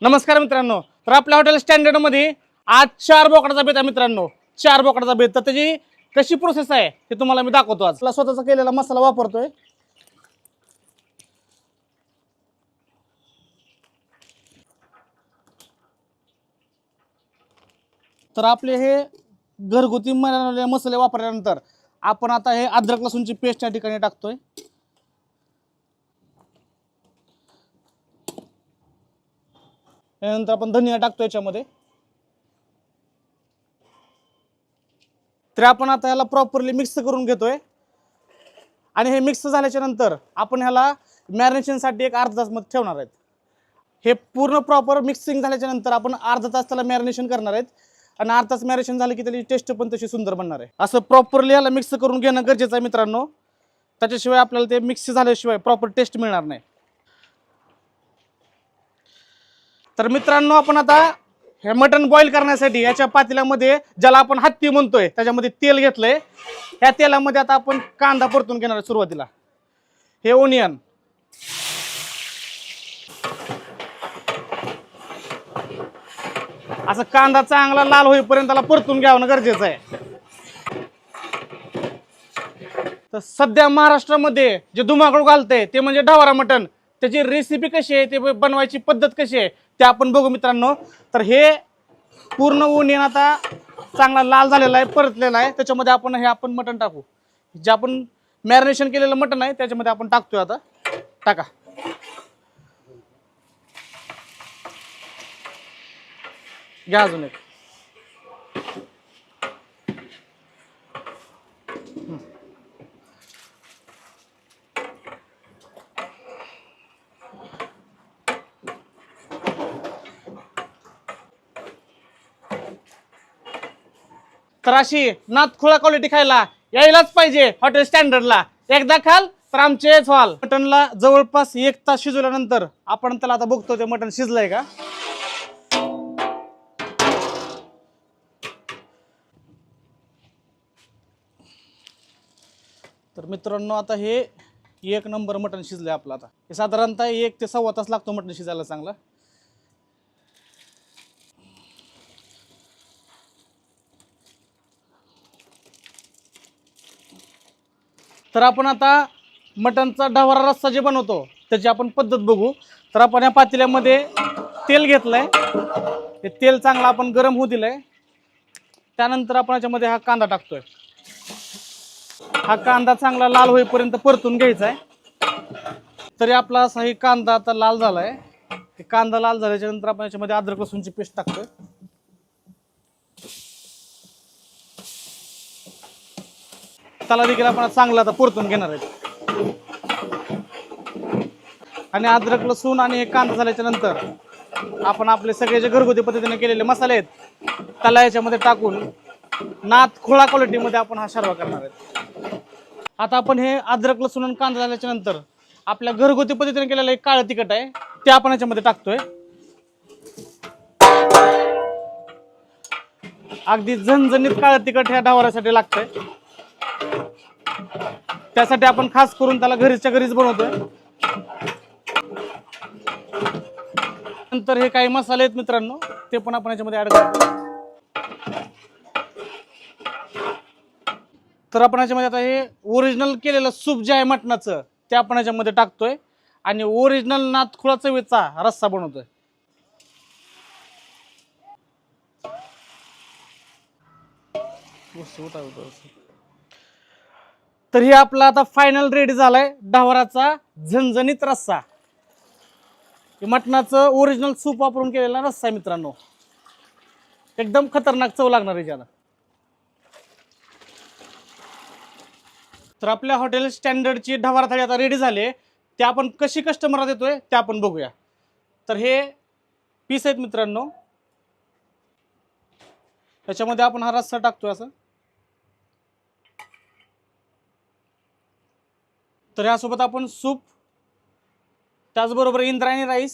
नमस्कार मित्रांनो. तर आपल्या हॉटेल स्टँडर्ड मध्ये आज 4 बोकडाचा बेत आहे मित्रांनो. 4 बोकडाचा बेत. तर त्याची कशी प्रोसेस आहे ते तुम्हाला मी दाखवतो. आज स्वतःचा केलेला मसाला वापरतोय. तर आपले हे घरगुती मसाले वापरल्यानंतर आपण आता हे अद्रक लसूणची पेस्ट या ठिकाणी टाकतोय. त्यानंतर आपण धनिया टाकतो याच्यामध्ये. तर आपण आता ह्याला प्रॉपरली मिक्स करून घेतोय आणि हे मिक्स झाल्याच्या नंतर आपण ह्याला मॅरिनेशनसाठी एक अर्धा तास मध्ये ठेवणार आहेत. हे पूर्ण प्रॉपर मिक्सिंग झाल्याच्या नंतर आपण अर्धा तास त्याला मॅरिनेशन करणार आहेत आणि अर्धा तास मॅरिनेशन झालं की त्याची टेस्ट पण तशी सुंदर बनणार आहे. असं प्रॉपरली ह्याला मिक्स करून घेणं गरजेचं आहे मित्रांनो. त्याच्याशिवाय आपल्याला ते मिक्स झाल्याशिवाय प्रॉपर टेस्ट मिळणार नाही. तर मित्रांनो आपण आता हे मटण बॉईल करण्यासाठी याच्या पातेल्यामध्ये ज्याला आपण हत्ती म्हणतोय त्याच्यामध्ये तेल घेतलंय. ह्या तेलामध्ये आता आपण कांदा परतून घेणार आहे. सुरुवातीला हे ओनियन, असं कांदा चांगला लाल होईपर्यंत त्याला परतून घ्यावं गरजेचं आहे. तर सध्या महाराष्ट्रामध्ये जे धुमाकूळ घालतंय ते म्हणजे ढवारा मटण. त्याची रेसिपी कशी आहे, ते बनवायची पद्धत कशी आहे ते आपण बघू मित्रांनो. तर हे पूर्ण ओनियन आता चांगला लाल झालेला आहे, परतलेला आहे. त्याच्यामध्ये आपण मटण टाकू. जे आपण मॅरिनेशन केलेलं मटण आहे त्याच्यामध्ये आपण टाकतोय. आता टाका. घ्या अजून एक. तर अशी नातखुळा क्वालिटी खायला यायलाच पाहिजे हॉटेल स्टँडर्डला. एकदा खाल तर आमचेच व्हाल. मटनला जवळपास 1 तास शिजवल्यानंतर आपण त्याला आता बघतो ते मटण शिजलंय का. तर मित्रांनो आता हे 1 नंबर मटण शिजलंय आपलं. आता हे साधारणतः 1 ते सव्वा तास लागतो मटण शिजायला चांगलं. तर आपण आता मटणचा ढवारा रस्सा जे बनवतो त्याची आपण पद्धत बघू. तर आपण या पातेल्यामध्ये तेल घेतलंय. हे तेल चांगलं आपण गरम होऊ दिलंय. त्यानंतर आपण याच्यामध्ये हा कांदा टाकतोय. हा कांदा चांगला लाल होईपर्यंत परतून घ्यायचा आहे. तरी आपला असा ही कांदा आता लाल झालाय. कांदा लाल झाल्याच्या नंतर आपण याच्यामध्ये अद्रक लसूणची पेस्ट टाकतोय. त्याला देखील आपण चांगला आता परतून घेणार आहेत. आणि अद्रक लसूण आणि कांदा झाल्याच्या नंतर आपण आपले सगळे जे घरगुती पद्धतीने केलेले मसाले आहेत त्याला याच्यामध्ये टाकून नातखुळा क्वालिटीमध्ये आपण हा सर्व करणार आहेत. आता आपण हे अद्रक लसूण आणि कांदा झाल्याच्या नंतर आपल्या घरगुती पद्धतीने केलेलं एक काळं तिखट आहे ते आपण याच्यामध्ये टाकतोय. अगदी झणझणीत काळं तिखट ह्या ढवाऱ्यासाठी लागतंय. त्यासाठी आपण खास करून त्याला घरीच्या घरीच बनवतोय. नंतर हे काही मसाले आहेत मित्रांनो ते पण आपण याच्यामध्ये ऍड करतो. तर आपण याच्यामध्ये आता हे ओरिजिनल केलेलं सूप जे आहे मटणाचं ते आपण याच्यामध्ये टाकतोय आणि ओरिजिनल नातखुळा चवीचा रस्सा बनवतोय. तर हे आपला आता फायनल रेडी झालाय ढवाराचा झणझणीत रस्सा. मटणाचं ओरिजिनल सूप वापरून केलेला रस्सा आहे मित्रांनो. एकदम खतरनाक चव लागणार आहे ज्याला. तर आपल्या हॉटेल स्टँडर्डची ढवारा थाळी आता रेडी झाली. ते आपण कशी कस्टमरला देतोय ते आपण बघूया. तर हे पीस आहेत मित्रांनो. त्याच्यामध्ये आपण हा रस्सा टाकतोय असं. तर यासोबत आपण सूप, त्याचबरोबर इंद्रायणी राईस,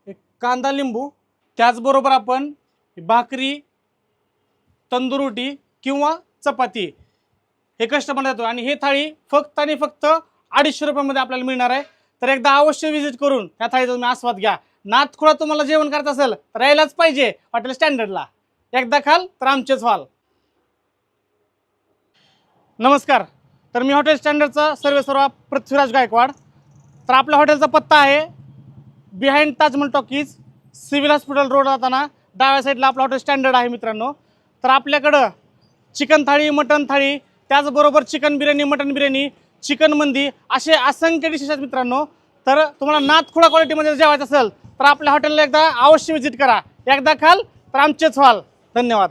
एक कांदा लिंबू, त्याचबरोबर आपण भाकरी, तंदूर रोटी किंवा चपाती हे कस्टमरला देतो. आणि ही थाळी फक्त आणि फक्त 250 रुपयामध्ये आपल्याला मिळणार आहे. तर एकदा अवश्य विजिट करून ह्या थाळीचा तुम्ही आस्वाद घ्या. नाथखोळा तुम्हाला जेवण करायचं असेल तर यायलाच पाहिजे हॉटेल स्टँडर्डला. एकदा खाल तर आमचेच व्हाल. नमस्कार. तर मी हॉटेल स्टँडर्डचा सर्वेसर्वा पृथ्वीराज गायकवाड. तर आपल्या हॉटेलचा पत्ता आहे behind Taj Mahal talkies, civil hospital road जाताना डाव्या साईडला आपलं हॉटेल स्टँडर्ड आहे मित्रांनो. तर आपल्याकडं चिकन थाळी, मटन थाळी, त्याचबरोबर chicken biryani, mutton biryani, chicken मंदी असे असंख्य डिशेस आहेत मित्रांनो. तर तुम्हाला नाथखोळा क्वालिटीमध्ये जेवायचं असेल तर आपल्या हॉटेलला एकदा अवश्य व्हिजिट करा. एकदा खाल तर आमचेच व्हाल. धन्यवाद.